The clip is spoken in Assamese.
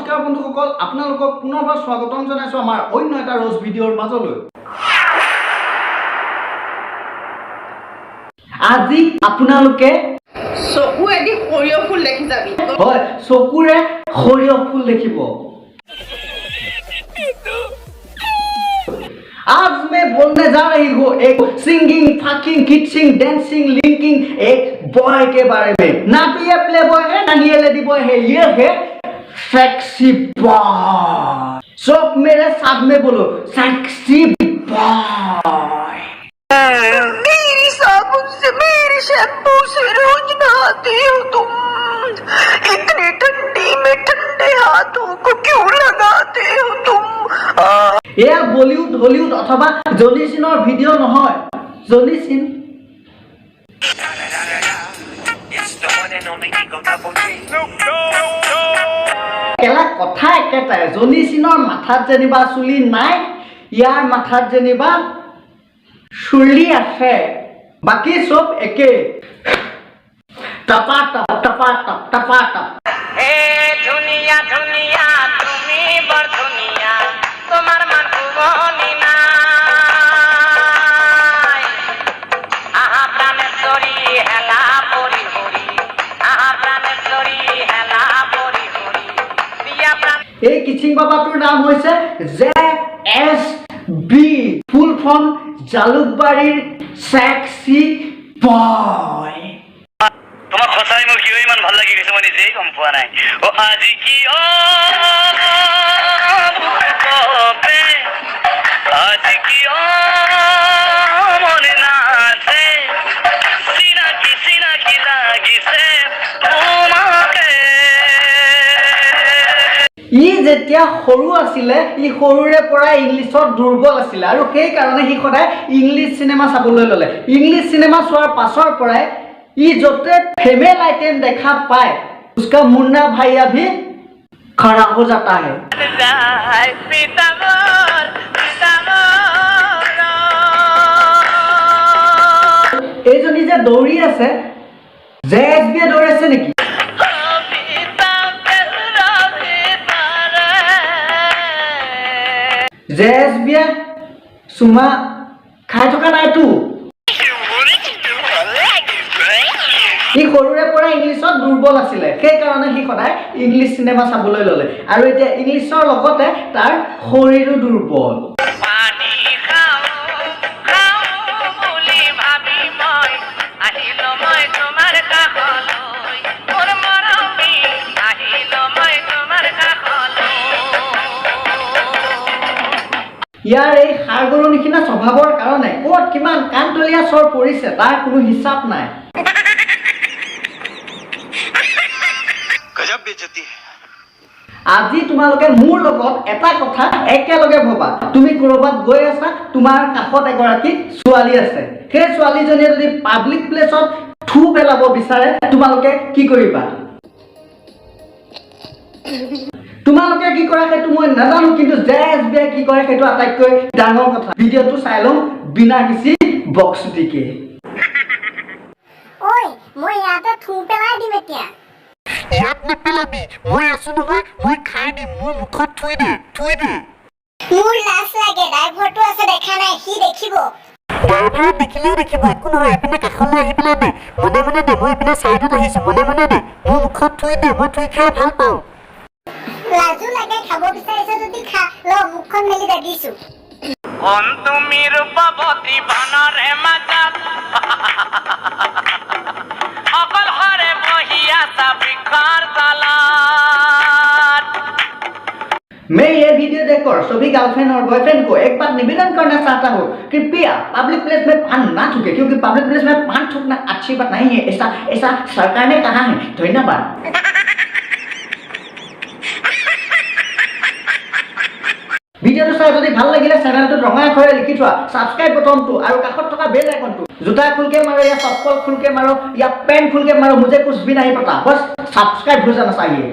নমস্কাৰ বন্ধুসকল, আপোনালোকক পুনৰবাৰ স্বাগতম জনাইছো আমাৰ অন্য এটা ৰ'জ ভিডিঅ'ৰ মাজলৈ। আজি আপোনালোকে চকুৱেদি সৰিয়হ ফুল দেখি যাবি। হয়, চকুৰে সৰিয়হ ফুল দেখিব। आज मैं बोलने जा रही हूँ एक सिंगिंग, फकिंग, किचिंग, डांसिंग, लिंकिंग एक बॉय के बारे में। ना तो ये प्ले बॉय है, ना ये लेडी बॉय है, ये है सेक्सी बॉय। सब मेरे साथ में बोलो, सेक्सी बॉय। मेरी साबुन से, मेरी शैम्पू से रोज नहाती हो तुम, इतनी ठंडी में ठंडे हाथों को क्यों लगाते हो तुम? এয়া বলিউড, হলিউড অথবা জনি সিনৰ ভিডিঅ' নহয়। জনি সিন কেলা কথা একেটাই। জনি সিনৰ মাথাত যেনিবা চুলি নাই, ইয়াৰ মাথাত যেনিবা চুলি আছে, বাকী চব একে। টপা টপ টপা টপ টপা টপ। হে ধুনিয়া ধুনিয়া তুমি বৰ ধুনিয়া, তোমার মান কুমনি নাই। আহা প্রাণের তরি হেলা পরি হরি, আহা প্রাণের তরি হেলা পরি হরি, দিয়া প্রাণ। এই কিচিং বাবাটোৰ নাম হৈছে JSB, ফুল ফৰ্ম জালুকবাৰীৰ সেক্সি বয়। তোমাক সঁচাই মোৰ কিয় ইমান ভাল লাগি গৈছে মই নিজেই গম পোৱা নাই। অ আজি কিয় আজি কিয় মনে নাছে, চিনাকি চিনাকি লাগিছে তোমাকে। ই যেতিয়া সৰু আছিলে, ই সৰুৰে পৰা ইংলিছত দুৰ্বল আছিলে আৰু সেইকাৰণে সি সদায় ইংলিছ চিনেমা চাবলৈ ল'লে। ইংলিছ চিনেমা চোৱাৰ পাছৰ পৰাই ই য'তে ফেমেল আইটেম দেখা পায়, उसका मुन्ना भैया भी खड़ा हो जाता है। এইজনী যে দৌৰি আছে, JSB দৌৰি আছে নেকি? JSB চুমা খাই থকা নাইতো। সি সৰুৰে পৰা ইংলিছত দুৰ্বল আছিলে, সেইকাৰণে সি সদায় ইংলিছ চিনেমা চাবলৈ ল'লে আৰু এতিয়া ইংলিছৰ লগতে তাৰ শৰীৰো দুৰ্বল। পানী খাওঁ খাওঁ বুলি ভাবি মই আহিলো মই তোমাৰ কাষলৈ, মোৰ মৰমী আহিলো মই তোমাৰ কাষলৈ। ইয়াৰ এই সাৰ গৰু নিচিনা স্বভাৱৰ কাৰণে ক'ত কিমান কাণতলীয়া চৰ পৰিছে তাৰ কোনো হিচাপ নাই। আজি তোমালোকে মোৰ লগত এটা কথা একেলগে ভবা। তুমি ক'ৰবাত গৈ আছা, তোমাৰ কাষত এগৰাকী ছোৱালী আছে, সেই ছোৱালীজনীয়ে যদি পাব্লিক প্লেচত থু পেলাব বিচাৰে, তোমালোকে কি কৰিবা? তোমালোকে কি কৰা সেইটো মই নাজানো, কিন্তু JSB কি কৰে সেইটো আটাইতকৈ ডাঙৰ কথা। ভিডিঅ'টো চাই লওঁ বিনা কিছি বক্সটিকে। ঐ মই ইয়াতে থু পেলাই দিম এতিয়া। ইয়াত নেপেলাবি, মই আছো নহয়, মই খাই দিম, মোৰ মুখত থুই দে, থুই দে। মোৰ লাজ লাগে, ড্ৰাইভাৰটো আছে দেখা নাই, সি দেখিব। ড্ৰাইভাৰে দেখিলেও দেখিব, একো নহয়, এইপিনে কাষলৈ আহি পেলাই দে, মনে মনে দে, মই এইপিনে চাইডত আহিছো, মনে মনে দে, মোৰ মুখত থুই দে, মই থুই খাই ভাল পাওঁ। লাজো লাগে, খাব বিচাৰিছ যদি খা, ল মুখখন মেলি দে, দিছো। কোন তুমি ৰূপৱতী বনৰে মাজত, অকল হৰে বহি আছা বৃক্ষৰ তলত। मैं ये वीडियो देखकर सभी गर्लफ्रेंड और बॉयफ्रेंड को एक बात निवेदन करना चाहता हूँ, कृपया पब्लिक प्लेस में पान ना थूके, क्योंकि पब्लिक प्लेस में पान थूकना अच्छी बात नहीं है। ऐसा सरकार ने कहा है। धन्यवाद। ভিডিঅ'টো চাই যদি ভাল লাগিলে চেনেলটোত ৰঙা আখৰে লিখি থোৱা ছাবস্ক্ৰাইব বটনটো আৰু কাষত থকা বেল আইকনটো, জোতা খুলকে মাৰো या चप्पल खुल के मारो या पैंट खुल के मारो, मुझे कुछ भी नहीं पता, बस सब्सक्राइब हो जाना चाहिए।